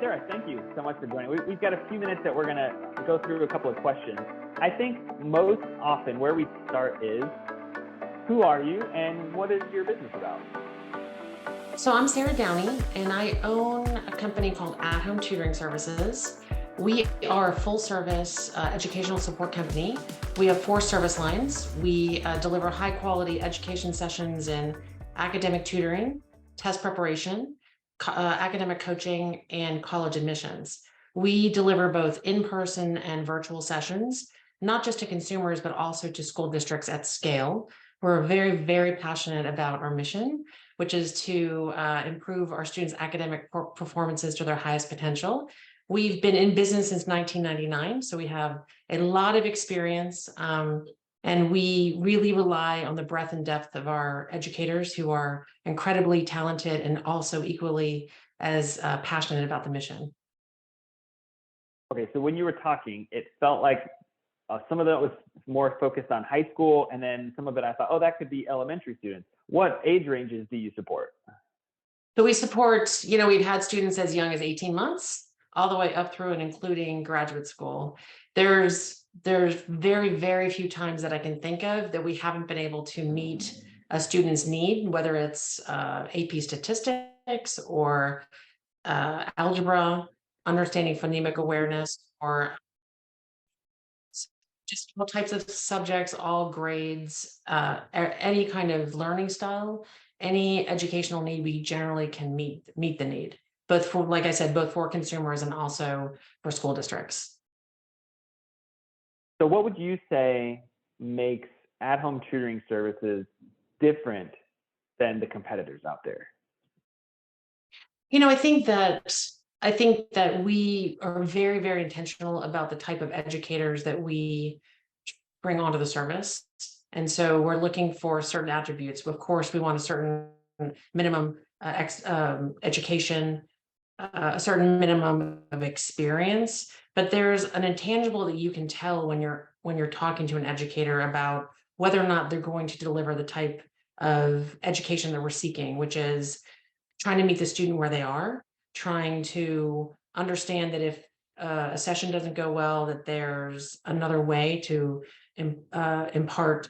Sarah, thank you so much for joining. We've got a few minutes that we're going to go through a couple of questions. I think most often where we start is, who are you and what is your business about? So I'm Sara Downey, and I own a company called At-Home Tutoring Services. We are a full-service educational support company. We have 4 service lines. We deliver high-quality education sessions in academic tutoring, test preparation, academic coaching, and college admissions. We deliver both in-person and virtual sessions, not just to consumers, but also to school districts at scale. We're very, very passionate about our mission, which is to improve our students' academic performances to their highest potential. We've been in business since 1999, so we have a lot of experience, and we really rely on the breadth and depth of our educators who are incredibly talented and also equally as passionate about the mission. Okay, so when you were talking, it felt like some of that was more focused on high school, and then some of it I thought, oh, that could be elementary students. What age ranges do you support? So we support, we've had students as young as 18 months, all the way up through and including graduate school. There's very, very few times that I can think of that we haven't been able to meet a student's need, whether it's AP statistics or algebra, understanding phonemic awareness, or just all types of subjects, all grades, any kind of learning style, any educational need, we generally can meet the need, both for, like I said, both for consumers and also for school districts. So what would you say makes at-home tutoring services different than the competitors out there? I think that we are very, very intentional about the type of educators that we bring onto the service. And so we're looking for certain attributes. Of course, we want a certain minimum education, a certain minimum of experience, but there's an intangible that you can tell when you're talking to an educator about whether or not they're going to deliver the type of education that we're seeking, which is trying to meet the student where they are, trying to understand that if a session doesn't go well, that there's another way to impart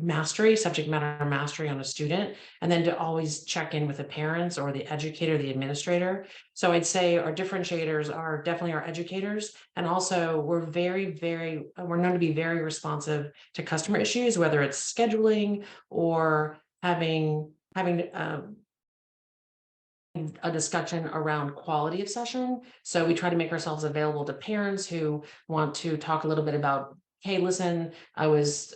mastery, subject matter mastery on a student, and then to always check in with the parents or the educator, the administrator. So I'd say our differentiators are definitely our educators, and also we're known to be very responsive to customer issues, whether it's scheduling or having a discussion around quality of session. So we try to make ourselves available to parents who want to talk a little bit about, hey, listen, I was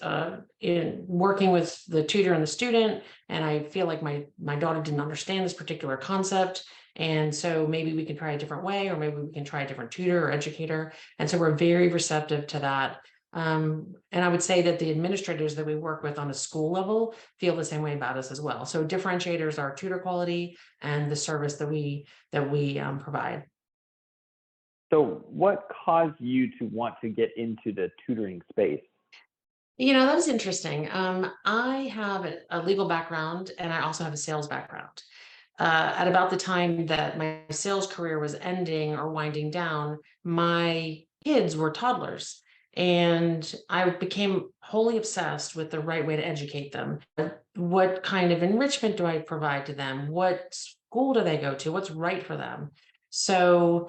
working with the tutor and the student, and I feel like my daughter didn't understand this particular concept. And so maybe we can try a different way, or maybe we can try a different tutor or educator. And so we're very receptive to that. And I would say that the administrators that we work with on a school level feel the same way about us as well. So differentiators are tutor quality and the service that we provide. So what caused you to want to get into the tutoring space? That was interesting. I have a legal background, and I also have a sales background. At about the time that my sales career was ending or winding down, my kids were toddlers. And I became wholly obsessed with the right way to educate them. What kind of enrichment do I provide to them? What school do they go to? What's right for them? So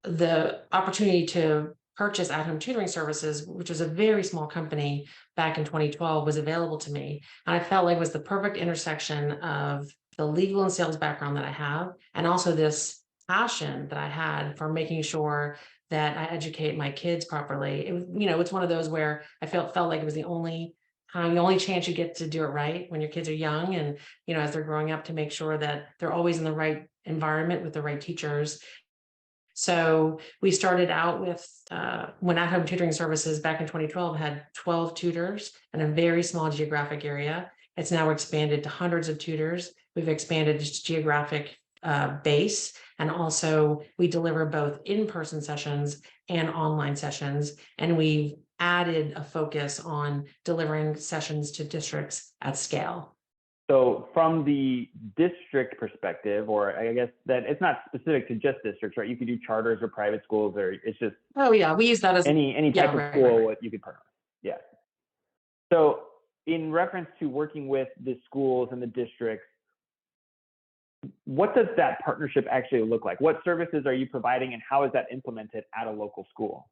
the opportunity to purchase At-Home Tutoring Services, which was a very small company back in 2012, was available to me. And I felt like it was the perfect intersection of the legal and sales background that I have, and also this passion that I had for making sure that I educate my kids properly. It's one of those where I felt like it was the only chance you get to do it right when your kids are young, and as they're growing up, to make sure that they're always in the right environment with the right teachers. So we started out with, when At-Home Tutoring Services back in 2012 had 12 tutors in a very small geographic area. It's now expanded to hundreds of tutors. We've expanded its geographic base, and also we deliver both in-person sessions and online sessions, and we've added a focus on delivering sessions to districts at scale. So from the district perspective, or I guess that it's not specific to just districts, right? You could do charters or private schools, or it's just Oh yeah, we use that as any yeah, type of right, school right, right. what you could partner with. Yeah. So in reference to working with the schools and the districts, what does that partnership actually look like? What services are you providing and how is that implemented at a local school?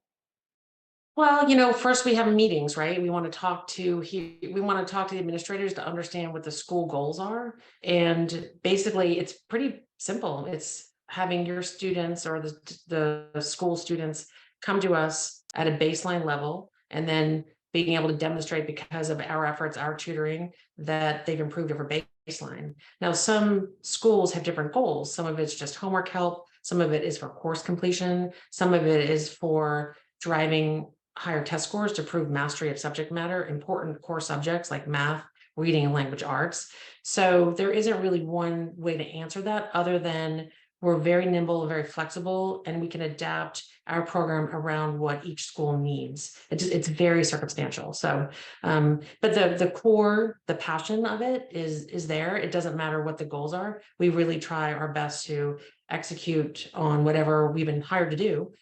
Well, you know, first we have meetings, right? We want to talk to we want to talk to the administrators to understand what the school goals are. And basically it's pretty simple. It's having your students or the school students come to us at a baseline level and then being able to demonstrate because of our efforts, our tutoring, that they've improved over baseline. Now, some schools have different goals. Some of it's just homework help. Some of it is for course completion. Some of it is for driving higher test scores to prove mastery of subject matter, important core subjects like math, reading, and language arts. So there isn't really one way to answer that other than we're very nimble, very flexible, and we can adapt our program around what each school needs. It's very circumstantial. So, but the core, the passion of it is there. It doesn't matter what the goals are. We really try our best to execute on whatever we've been hired to do.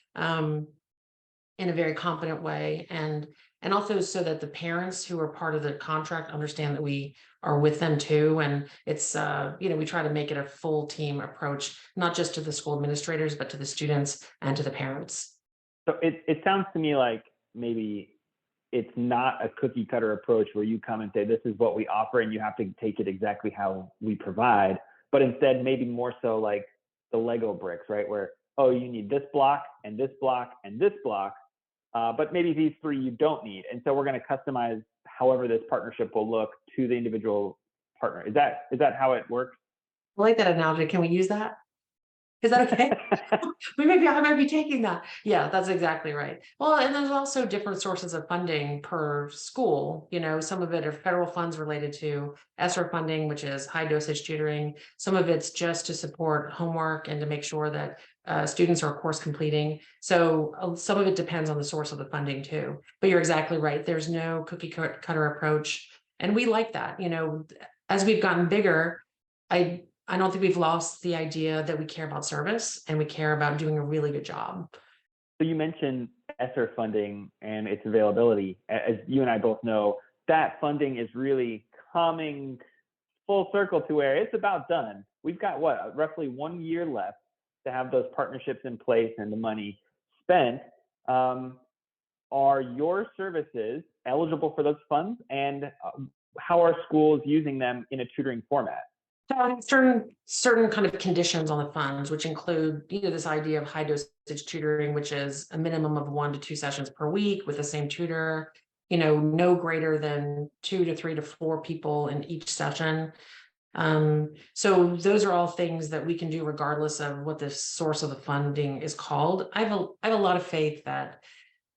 In a very competent way, and also so that the parents who are part of the contract understand that we are with them too. And it's you know, we try to make it a full team approach, not just to the school administrators, but to the students and to the parents. So it sounds to me like maybe it's not a cookie cutter approach where you come and say, this is what we offer and you have to take it exactly how we provide, but instead maybe more so like the Lego bricks, right? Where, oh, you need this block and this block and this block, but maybe these three you don't need. And so we're going to customize however this partnership will look to the individual partner. Is that how it works? I like that analogy. Can we use that? Is that okay? I might be taking that. Yeah, that's exactly right. Well, and there's also different sources of funding per school. You know, some of it are federal funds related to ESSER funding, which is high dosage tutoring. Some of it's just to support homework and to make sure that students are course completing. So some of it depends on the source of the funding too. But you're exactly right. There's no cookie cutter approach. And we like that. You know, as we've gotten bigger, I don't think we've lost the idea that we care about service and we care about doing a really good job. So you mentioned ESSER funding and its availability. As you and I both know, that funding is really coming full circle to where it's about done. We've got what, roughly 1 year left to have those partnerships in place and the money spent. Are your services eligible for those funds, and how are schools using them in a tutoring format? So certain kind of conditions on the funds, which include, you know, this idea of high dosage tutoring, which is a minimum of 1 to 2 sessions per week with the same tutor, you know, no greater than 2 to 3 to 4 people in each session. So those are all things that we can do regardless of what the source of the funding is called. I have a lot of faith that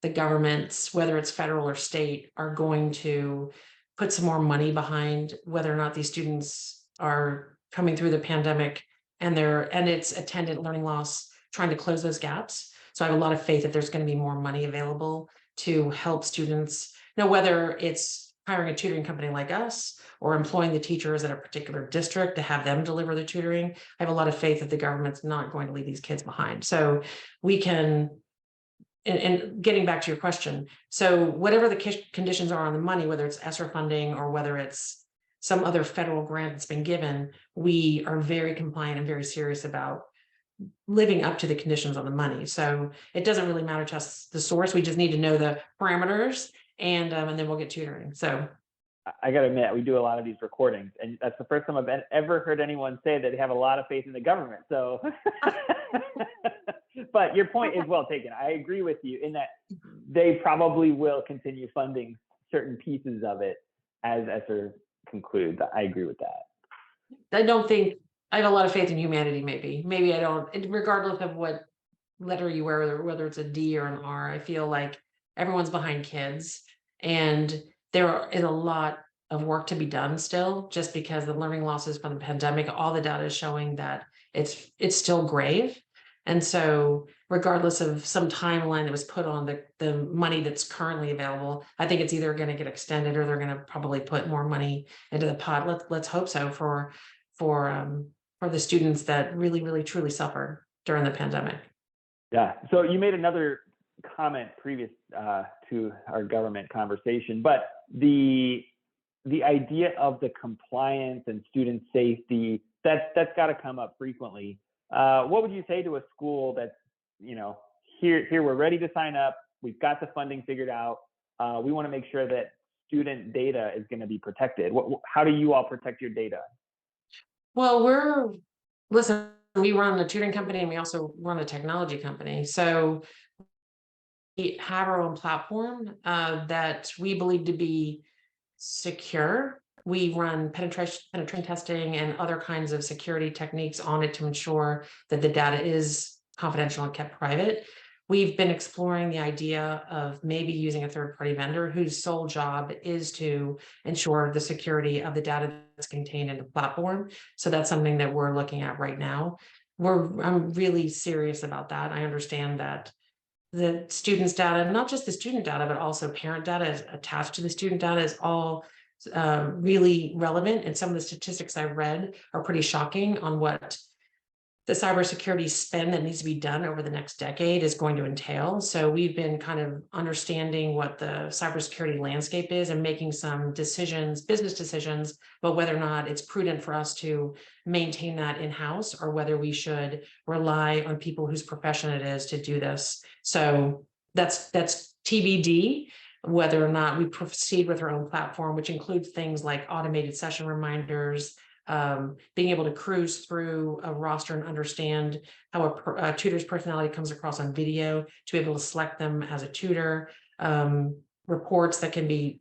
the governments, whether it's federal or state, are going to put some more money behind whether or not these students are coming through the pandemic and its attendant learning loss, trying to close those gaps. So I have a lot of faith that there's going to be more money available to help students. Now, whether it's hiring a tutoring company like us or employing the teachers at a particular district to have them deliver the tutoring, I have a lot of faith that the government's not going to leave these kids behind. So we can, and getting back to your question, so whatever the conditions are on the money, whether it's ESSER funding or whether it's some other federal grant that's been given, we are very compliant and very serious about living up to the conditions on the money. So it doesn't really matter to us the source. We just need to know the parameters, and then we'll get tutoring. So I got to admit, we do a lot of these recordings, and that's the first time I've ever heard anyone say that they have a lot of faith in the government. So, but your point is well taken. I agree with you in that they probably will continue funding certain pieces of it as ESSER concludes. I agree with that. I don't think I have a lot of faith in humanity. Maybe I don't, regardless of what letter you wear, whether it's a D or an R. I feel like everyone's behind kids, and there is a lot of work to be done still, just because the learning losses from the pandemic, all the data is showing that it's still grave. And so regardless of some timeline that was put on the money that's currently available, I think it's either going to get extended or they're going to probably put more money into the pot. Let's hope so for the students that really, really, truly suffered during the pandemic. Yeah. So you made another comment previous to our government conversation, but the idea of the compliance and student safety, that's got to come up frequently. What would you say to a school that's, here we're ready to sign up, we've got the funding figured out, we want to make sure that student data is going to be protected? How do you all protect your data? Well, listen, we run a tutoring company and we also run a technology company. So we have our own platform that we believe to be secure. We run penetration testing and other kinds of security techniques on it to ensure that the data is confidential and kept private. We've been exploring the idea of maybe using a third-party vendor whose sole job is to ensure the security of the data that's contained in the platform. So that's something that we're looking at right now. I'm really serious about that. I understand that the students' data, not just the student data, but also parent data is attached to the student data, is all really relevant. And some of the statistics I've read are pretty shocking on what the cybersecurity spend that needs to be done over the next decade is going to entail. So we've been kind of understanding what the cybersecurity landscape is and making some decisions, business decisions, but whether or not it's prudent for us to maintain that in-house or whether we should rely on people whose profession it is to do this. So that's TBD, whether or not we proceed with our own platform, which includes things like automated session reminders, being able to cruise through a roster and understand how a tutor's personality comes across on video, to be able to select them as a tutor, reports that can be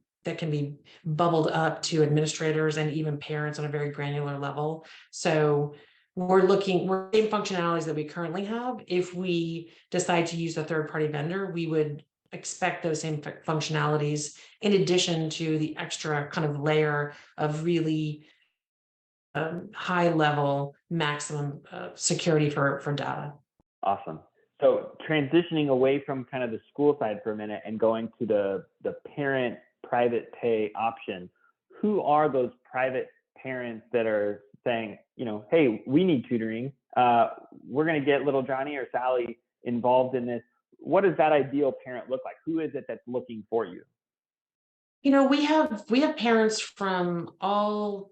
bubbled up to administrators and even parents on a very granular level. So we're same functionalities that we currently have. If we decide to use a third-party vendor, we would expect those same functionalities in addition to the extra kind of layer of really high level maximum security for data. Awesome. So transitioning away from kind of the school side for a minute and going to the parent private pay option, who are those private parents that are saying, hey, we need tutoring. We're going to get little Johnny or Sally involved in this. What does that ideal parent look like? Who is it that's looking for you? We have parents from all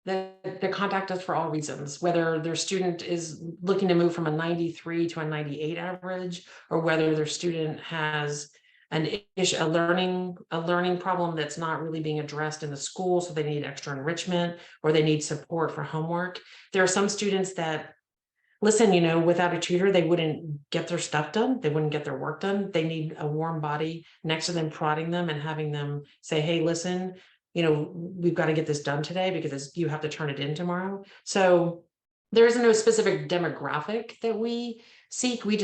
that contact us for all reasons, whether their student is looking to move from a 93 to a 98 average, or whether their student has a learning problem that's not really being addressed in the school, so they need extra enrichment or they need support for homework. There are some students that, listen, without a tutor, they wouldn't get their stuff done. They wouldn't get their work done. They need a warm body next to them, prodding them and having them say, hey, listen, we've got to get this done today because you have to turn it in tomorrow. So there is no specific demographic that we seek. We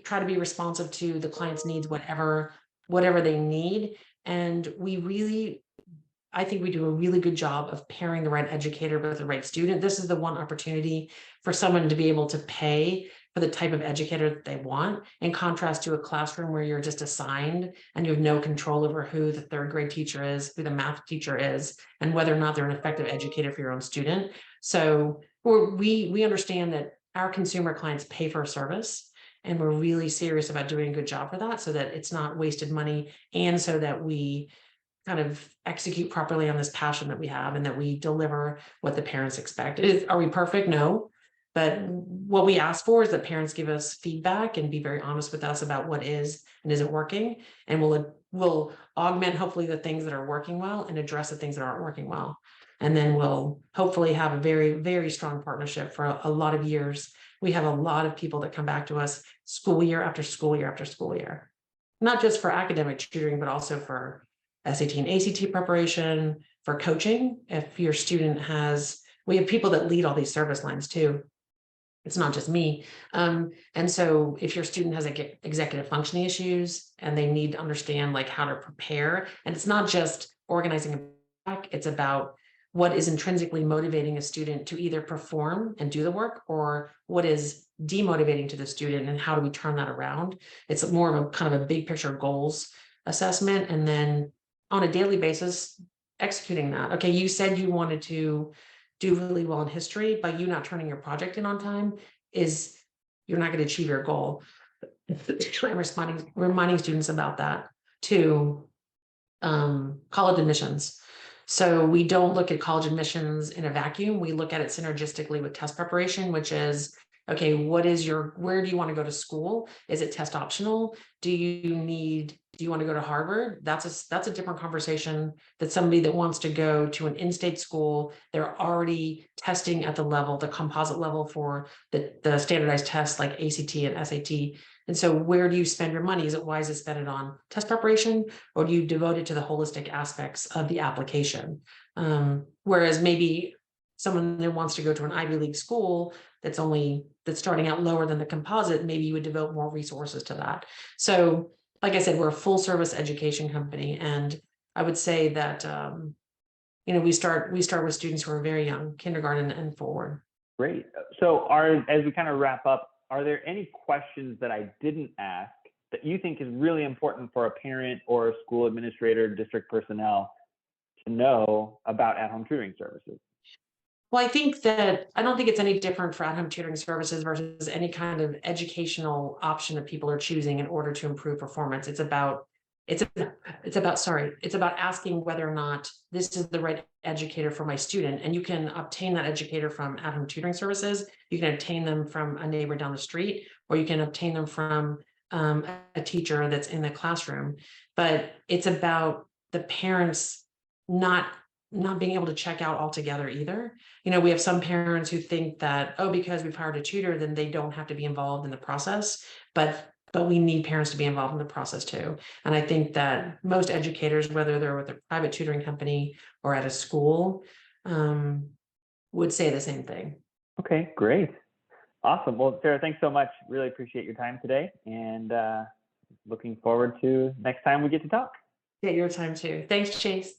try to be responsive to the client's needs, whatever they need. And I think we do a really good job of pairing the right educator with the right student. This is the one opportunity for someone to be able to pay for the type of educator that they want, in contrast to a classroom where you're just assigned and you have no control over who the third grade teacher is, who the math teacher is, and whether or not they're an effective educator for your own student. So we understand that our consumer clients pay for a service, and we're really serious about doing a good job for that so that it's not wasted money, and so that we kind of execute properly on this passion that we have and that we deliver what the parents expect. Are we perfect? No. But what we ask for is that parents give us feedback and be very honest with us about what is and isn't working. And we'll augment hopefully the things that are working well and address the things that aren't working well. And then we'll hopefully have a very, very strong partnership for a lot of years. We have a lot of people that come back to us school year after school year after school year, not just for academic tutoring, but also for SAT and ACT preparation, for coaching. If your student we have people that lead all these service lines too. It's not just me. And so if your student has executive functioning issues and they need to understand how to prepare, and it's not just organizing, it's about what is intrinsically motivating a student to either perform and do the work, or what is demotivating to the student, and how do we turn that around? It's more of a kind of a big picture goals assessment, and then on a daily basis, executing that. Okay, you said you wanted to do really well in history, but you not turning your project in on time is, you're not going to achieve your goal. I'm reminding students about that too. College admissions. So we don't look at college admissions in a vacuum. We look at it synergistically with test preparation, which is, okay, where do you want to go to school? Is it test optional? Do you want to go to Harvard? That's a different conversation. That somebody that wants to go to an in-state school, they're already testing at the composite level for the standardized tests like ACT and SAT. And so where do you spend your money? Is it wise to spend it on test preparation, or do you devote it to the holistic aspects of the application? Whereas maybe someone that wants to go to an Ivy League school that's starting out lower than the composite, maybe you would devote more resources to that. So like I said, we're a full service education company. And I would say that, we start with students who are very young, kindergarten and forward. Great. So as we kind of wrap up, are there any questions that I didn't ask that you think is really important for a parent or a school administrator, district personnel to know about at-home tutoring services? Well, I don't think it's any different for at-home tutoring services versus any kind of educational option that people are choosing in order to improve performance. It's about asking whether or not this is the right educator for my student. And you can obtain that educator from at-home tutoring services. You can obtain them from a neighbor down the street, or you can obtain them from a teacher that's in the classroom. But it's about the parents not being able to check out altogether either. We have some parents who think that, oh, because we've hired a tutor, then they don't have to be involved in the process. But we need parents to be involved in the process too. And I think that most educators, whether they're with a private tutoring company or at a school, would say the same thing. Okay, great. Awesome. Well, Sara, thanks so much. Really appreciate your time today, and looking forward to next time we get to talk. Yeah, your time too. Thanks, Chase.